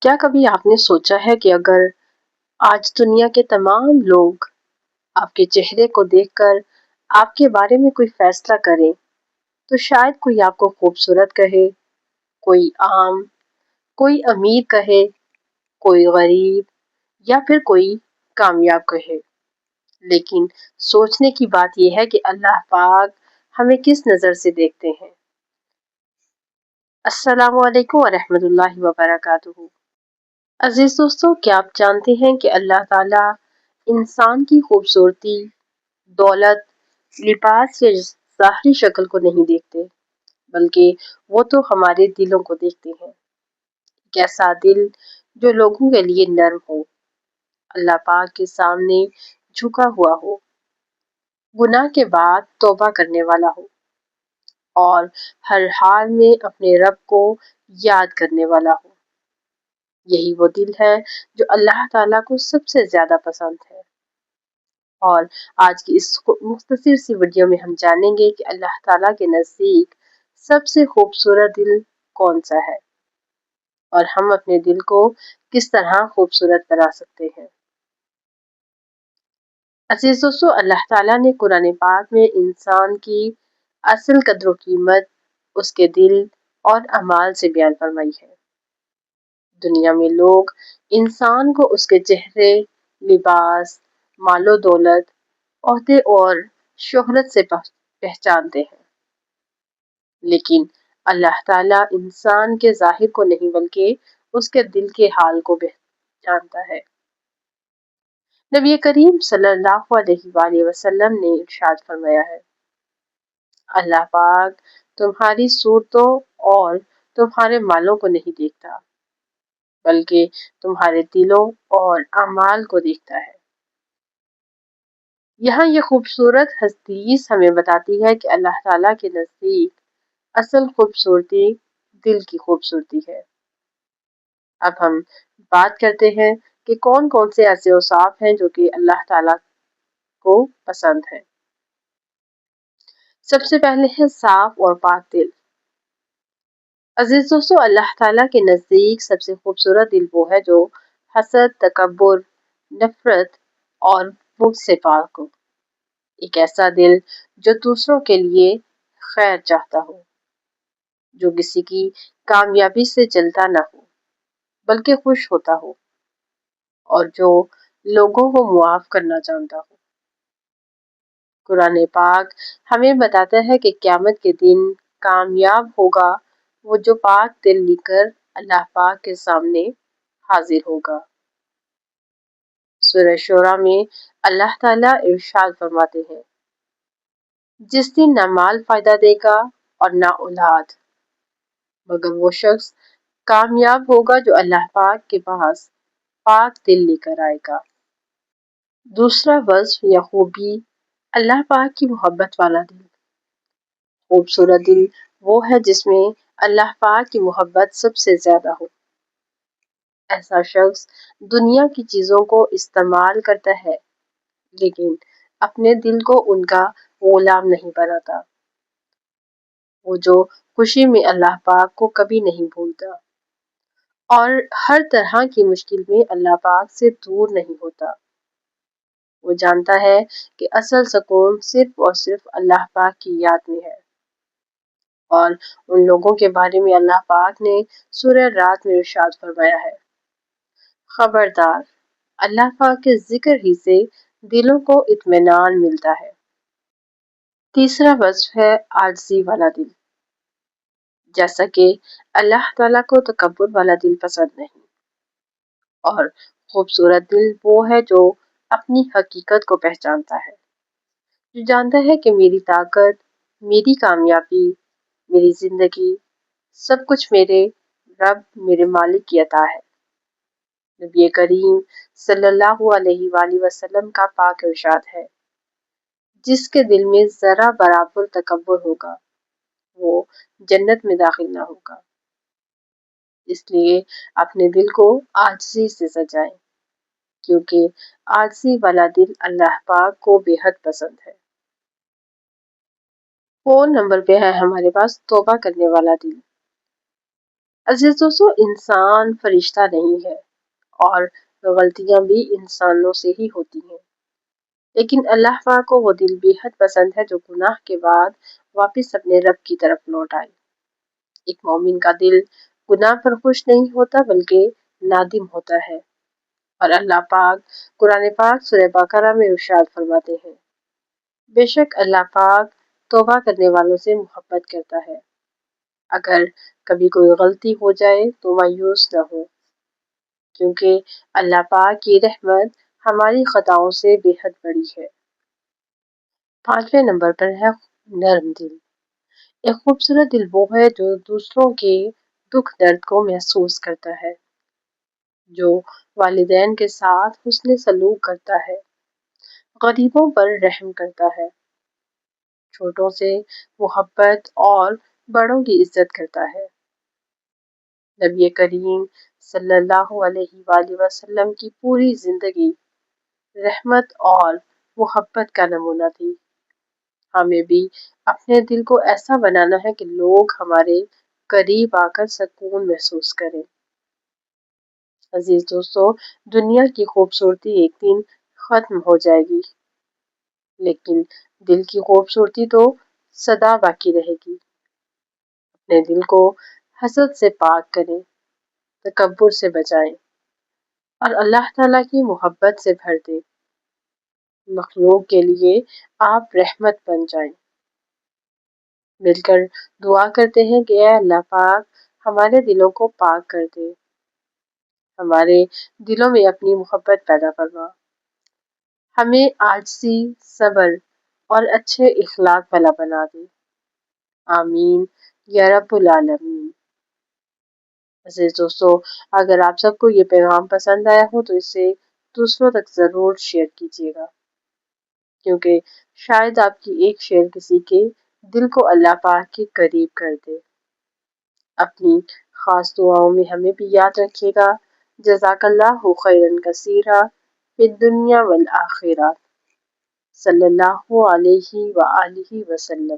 کیا کبھی آپ نے سوچا ہے کہ اگر آج دنیا کے تمام لوگ آپ کے چہرے کو دیکھ کر آپ کے بارے میں کوئی فیصلہ کریں تو شاید کوئی آپ کو خوبصورت کہے، کوئی عام، کوئی امیر کہے، کوئی غریب یا پھر کوئی کامیاب کہے۔ لیکن سوچنے کی بات یہ ہے کہ اللہ پاک ہمیں کس نظر سے دیکھتے ہیں۔ السلام علیکم ورحمۃ اللہ وبرکاتہ۔ عزیز دوستو، کیا آپ جانتے ہیں کہ اللہ تعالیٰ انسان کی خوبصورتی، دولت، لباس یا ظاہری شکل کو نہیں دیکھتے، بلکہ وہ تو ہمارے دلوں کو دیکھتے ہیں۔ ایک ایسا دل جو لوگوں کے لیے نرم ہو، اللہ پاک کے سامنے جھکا ہوا ہو، گناہ کے بعد توبہ کرنے والا ہو اور ہر حال میں اپنے رب کو یاد کرنے والا ہو۔ یہی وہ دل ہے جو اللہ تعالیٰ کو سب سے زیادہ پسند ہے۔ اور آج کی اس مختصر سی ویڈیو میں ہم جانیں گے کہ اللہ تعالیٰ کے نزدیک سب سے خوبصورت دل کون سا ہے اور ہم اپنے دل کو کس طرح خوبصورت بنا سکتے ہیں۔ عزیز دوستو، اللہ تعالیٰ نے قرآن پاک میں انسان کی اصل قدر و قیمت اس کے دل اور اعمال سے بیان فرمائی ہے۔ دنیا میں لوگ انسان کو اس کے چہرے، لباس، مال و دولت، عہدے اور شہرت سے پہچانتے ہیں، لیکن اللہ تعالیٰ انسان کے ظاہر کو نہیں بلکہ اس کے دل کے حال کو جانتا ہے۔ نبی کریم صلی اللہ علیہ وآلہ وسلم نے ارشاد فرمایا ہے، اللہ پاک تمہاری صورتوں اور تمہارے مالوں کو نہیں دیکھتا، بلکہ تمہارے دلوں اور اعمال کو دیکھتا ہے۔ یہاں یہ خوبصورت حدیث ہمیں بتاتی ہے کہ اللہ تعالیٰ کے نزدیک اصل خوبصورتی دل کی خوبصورتی ہے۔ اب ہم بات کرتے ہیں کہ کون کون سے ایسے اوصاف ہیں جو کہ اللہ تعالیٰ کو پسند ہے۔ سب سے پہلے ہے صاف اور پاک دل۔ عزیز دوستو، اللہ تعالیٰ کے نزدیک سب سے خوبصورت دل وہ ہے جو حسد، تکبر، نفرت اور بغض سے پاک ہو۔ ایک ایسا دل جو دوسروں کے لیے خیر چاہتا ہو، جو کسی کی کامیابی سے جلتا نہ ہو بلکہ خوش ہوتا ہو، اور جو لوگوں کو معاف کرنا جانتا ہو۔ قرآن پاک ہمیں بتاتا ہے کہ قیامت کے دن کامیاب ہوگا وہ جو پاک دل لے کر اللہ پاک کے سامنے حاضر ہوگا۔ سورہ شورى میں اللہ تعالیٰ ارشاد فرماتے ہیں، جس دن نہ مال فائدہ دے گا اور نہ اولاد، مگر وہ شخص کامیاب ہوگا جو اللہ پاک کے پاس پاک دل لے کر آئے گا۔ دوسرا وصف یا خوبی اللہ پاک کی محبت والا دل۔ خوبصورت دل وہ ہے جس میں اللہ پاک کی محبت سب سے زیادہ ہو۔ ایسا شخص دنیا کی چیزوں کو استعمال کرتا ہے لیکن اپنے دل کو ان کا غلام نہیں بناتا۔ وہ جو خوشی میں اللہ پاک کو کبھی نہیں بھولتا اور ہر طرح کی مشکل میں اللہ پاک سے دور نہیں ہوتا۔ وہ جانتا ہے کہ اصل سکون صرف اور صرف اللہ پاک کی یاد میں ہے۔ اور ان لوگوں کے بارے میں اللہ پاک نے سورہ رات میں ارشاد فرمایا ہے، خبردار، اللہ پاک کے ذکر ہی سے دلوں کو اطمینان ملتا ہے۔ تیسرا وصف ہے عاجزی والا دل۔ جیسا کہ اللہ تعالیٰ کو تکبر والا دل پسند نہیں، اور خوبصورت دل وہ ہے جو اپنی حقیقت کو پہچانتا ہے، جو جانتا ہے کہ میری طاقت، میری کامیابی، میری زندگی، سب کچھ میرے رب، میرے مالک کی عطا ہے۔ نبی کریم صلی اللہ علیہ وآلہ وسلم کا پاک ارشاد ہے، جس کے دل میں ذرا برابر تکبر ہوگا وہ جنت میں داخل نہ ہوگا۔ اس لیے اپنے دل کو عاجزی سے سجائیں، کیونکہ عاجزی والا دل اللہ پاک کو بے حد پسند ہے۔ 4 نمبر پہ ہے ہمارے پاس توبہ کرنے والا دل۔ عزیز دوستو، انسان فرشتہ نہیں ہے اور غلطیاں بھی انسانوں سے ہی ہوتی ہیں، لیکن اللہ پاک کو وہ دل بے حد پسند ہے جو گناہ کے بعد واپس اپنے رب کی طرف لوٹ آئے۔ ایک مومن کا دل گناہ پر خوش نہیں ہوتا بلکہ نادم ہوتا ہے، اور اللہ پاک قرآن پاک سورہ بقرہ میں ارشاد فرماتے ہیں، بے شک اللہ پاک توبہ کرنے والوں سے محبت کرتا ہے۔ اگر کبھی کوئی غلطی ہو جائے تو مایوس نہ ہو، کیونکہ اللہ پاک کی رحمت ہماری خطاؤں سے بے حد بڑی ہے۔ 5ویں نمبر پر ہے نرم دل۔ ایک خوبصورت دل وہ ہے جو دوسروں کے دکھ درد کو محسوس کرتا ہے، جو والدین کے ساتھ حسن سلوک کرتا ہے، غریبوں پر رحم کرتا ہے، چھوٹوں سے محبت اور بڑوں کی عزت کرتا ہے۔ نبی کریم صلی اللہ علیہ وآلہ وسلم کی پوری زندگی رحمت اور محبت کا نمونہ تھی۔ ہمیں بھی اپنے دل کو ایسا بنانا ہے کہ لوگ ہمارے قریب آ کر سکون محسوس کریں۔ عزیز دوستو، دنیا کی خوبصورتی ایک دن ختم ہو جائے گی، لیکن دل کی خوبصورتی تو سدا باقی رہے گی۔ اپنے دل کو حسد سے پاک کریں، تکبر سے بچائیں اور اللہ تعالیٰ کی محبت سے بھر دیں۔ مخلوق کے لیے آپ رحمت بن جائیں۔ مل کر دعا کرتے ہیں کہ اے اللہ پاک ہمارے دلوں کو پاک کر دے، ہمارے دلوں میں اپنی محبت پیدا فرما، ہمیں عاجزی، صبر اور اچھے اخلاق والا بنا دے۔ آمین یا رب العالمین۔ عزیز دوستو، اگر آپ سب کو یہ پیغام پسند آیا ہو تو اسے دوسروں تک ضرور شیئر کیجیے گا، کیونکہ شاید آپ کی ایک شیئر کسی کے دل کو اللہ پاک کے قریب کر دے۔ اپنی خاص دعاؤں میں ہمیں بھی یاد رکھیے گا۔ جزاک اللہ خیرا کثیرا فی الدنیا والآخرہ۔ صلی اللہ علیہ وآلہ وسلم۔